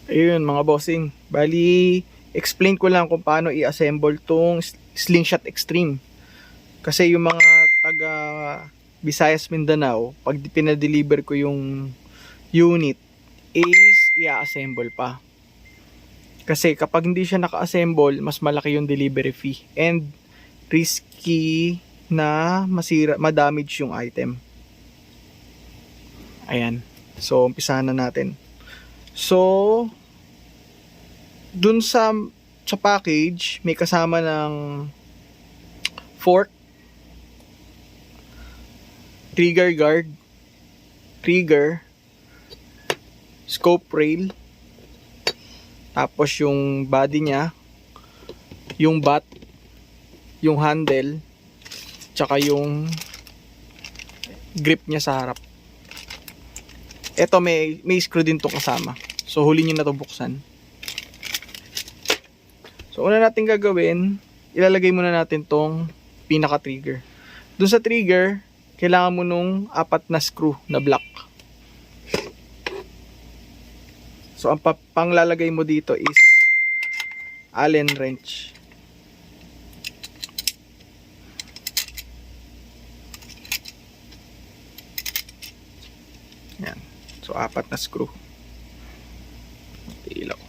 Ayun mga bossing, bali explain ko lang kung paano i-assemble tong Slingshot Extreme. Kasi yung mga taga Visayas, Mindanao, pag pinadeliver ko yung unit is i-assemble pa. Kasi kapag hindi siya naka-assemble, mas malaki yung delivery fee and risky na masira, ma-damage yung item. Ayan. So umpisahan na natin. So dun sa package may kasama ng fork, trigger guard, trigger, scope rail, tapos yung body niya, yung bat, yung handle, tsaka yung grip niya sa harap. Eto may screw din to kasama. So huli nyo na to buksan. So una natin gagawin, ilalagay muna natin tong pinaka trigger. Dun sa trigger, kailangan mo nung 4 na screw na block. So ang panglalagay mo dito is Allen wrench. Yan. So 4 na screw. Ilaw.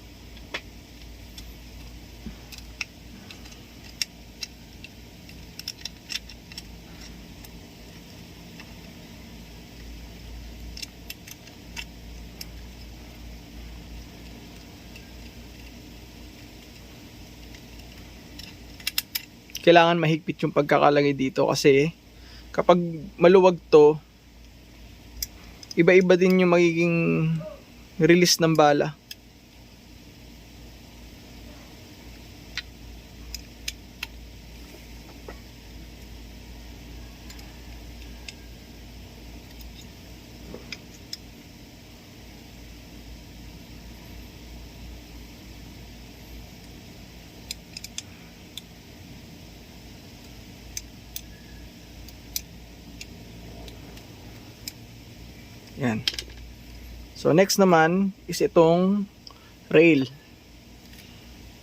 Kailangan mahigpit yung pagkakalagay dito kasi kapag maluwag to, iba-iba din yung magiging release ng bala. Yan. So next naman is itong rail.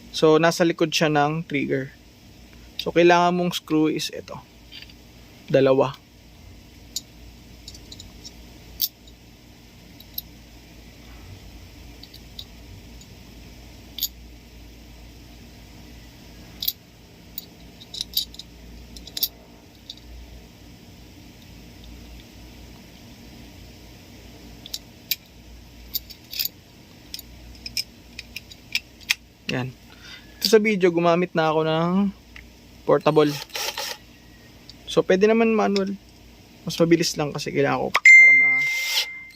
So nasa likod siya ng trigger. So kailangan mong screw is ito. 2. Yan. Ito sa video, gumamit na ako ng portable. So, pwede naman manual. Mas mabilis lang kasi kailangan ko para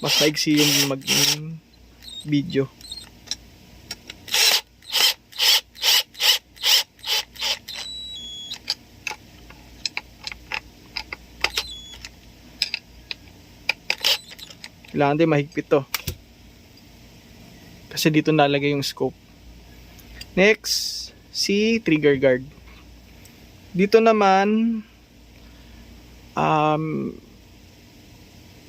mas maigsi yung video. Kailangan din mahigpit to. Kasi dito nalagay yung scope. Next, si trigger guard. Dito naman,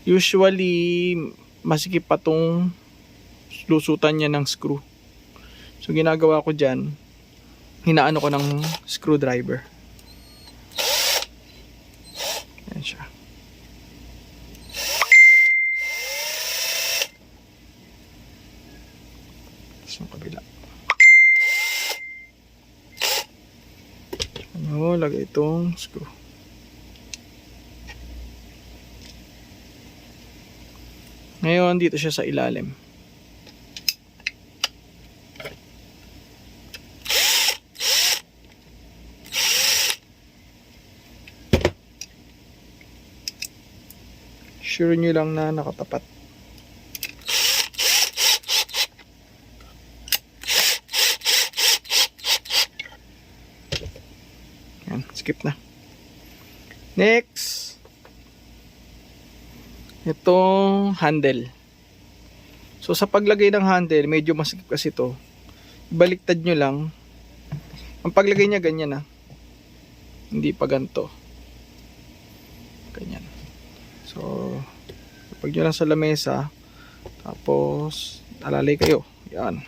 usually, masikip pa tong lusutan niya ng screw. So, ginagawa ko dyan, hinaano ko ng screwdriver. Yan siya. Sa kabila. Ano, lagay itong screw. Ngayon, dito siya sa ilalim. Sure nyo lang na nakatapat. Yan, skip na. Next, itong handle. So sa paglagay ng handle, medyo masikip kasi ito. Baliktad nyo lang. Ang paglagay niya ganyan na. Hindi pa ganito. Ganyan. So pag nyo lang sa lamesa, tapos alalay kayo. Yan.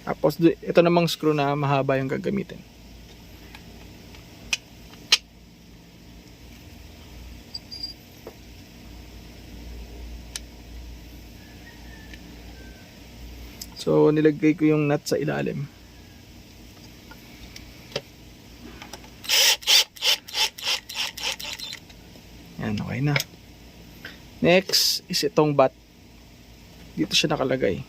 Tapos ito namang screw na mahaba yung gagamitin. So nilagay ko yung nut sa ilalim. Yan, okay na. Next is itong bat. Dito siya nakalagay.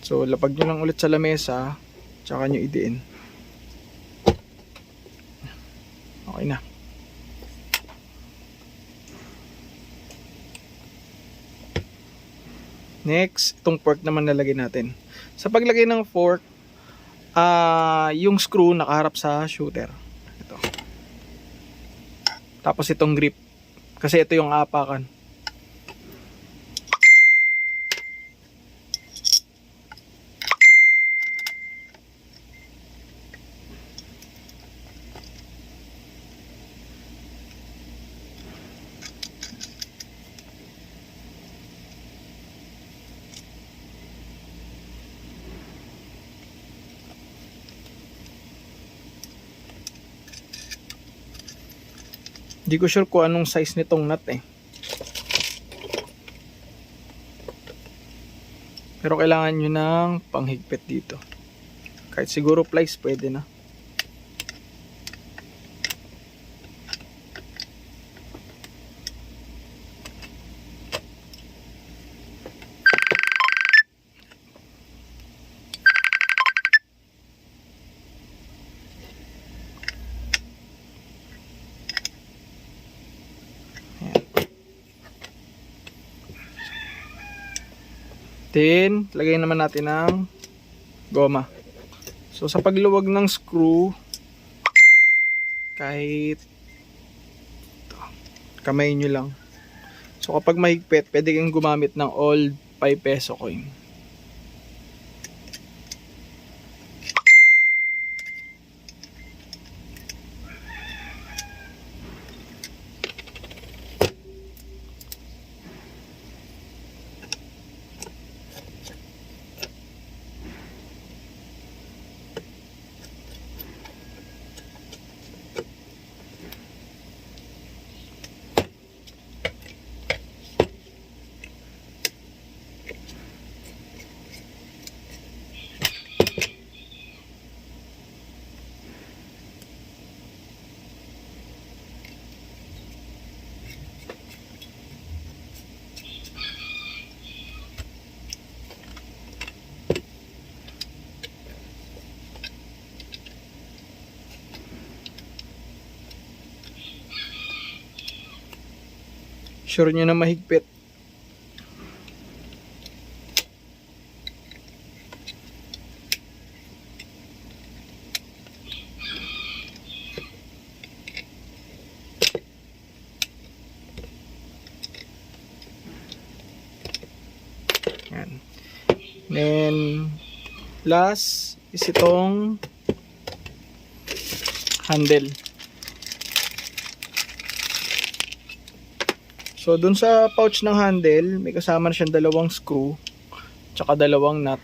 So lapag nyo lang ulit sa lamesa, tsaka nyo idiin. Okay na. Next, itong fork naman lalagay natin. Sa paglagay ng fork, yung screw nakaharap sa shooter. Ito. Tapos itong grip. Kasi ito yung apakan. Hindi ko sure kung anong size nitong nut eh. Pero kailangan nyo ng panghigpit dito. Kahit siguro plies pwede na. Then, lagay naman natin ng goma. So, sa pagluwag ng screw, kahit ito, kamay nyo lang. So, kapag mahigpit, pwede kang gumamit ng old 5 peso coin. Sure nyo na mahigpit. Yan. Then, last is itong handle. So, dun sa pouch ng handle, may kasama na siyang dalawang screw, tsaka dalawang nut,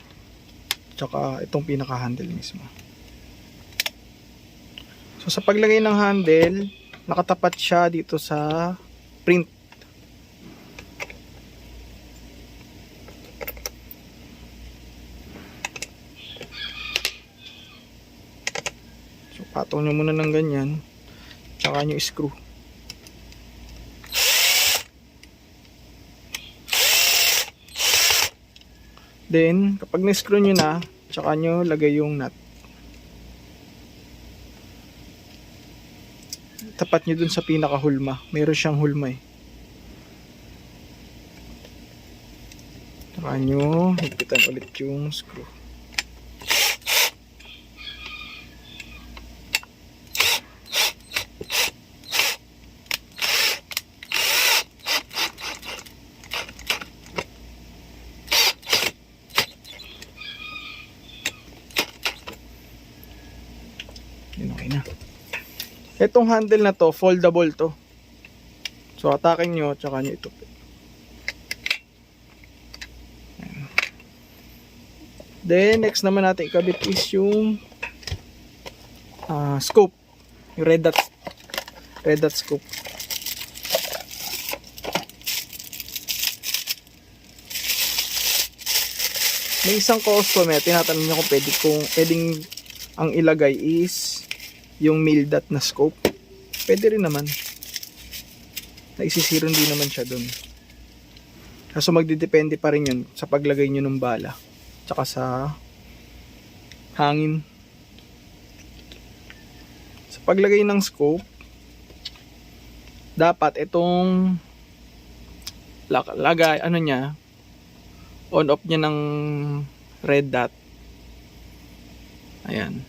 tsaka itong pinaka-handle mismo. So, sa paglagay ng handle, nakatapat siya dito sa print. So, patong nyo muna ng ganyan, tsaka nyo screw. Then, kapag na-screw nyo na, tsaka nyo lagay yung nut. Tapat nyo dun sa pinaka-hulma. Meron siyang hulma eh. Tsaka nyo higpitan ulit yung screw. Okay na. Itong handle na to, foldable to. So, atakin nyo, tsaka nyo ito. Then next naman natin ikabit is yung scope, yung red dot scope. May isang customer, tinatanong niya kung pwedeng ang ilagay is yung mil dot na scope. Pwede rin naman. Naisisiro din naman siya dun. Kaso magdidepende pa rin yun sa paglagay nyo ng bala. Tsaka sa hangin. Sa paglagay ng scope, dapat itong lagay, on off niya ng red dot. Ayan.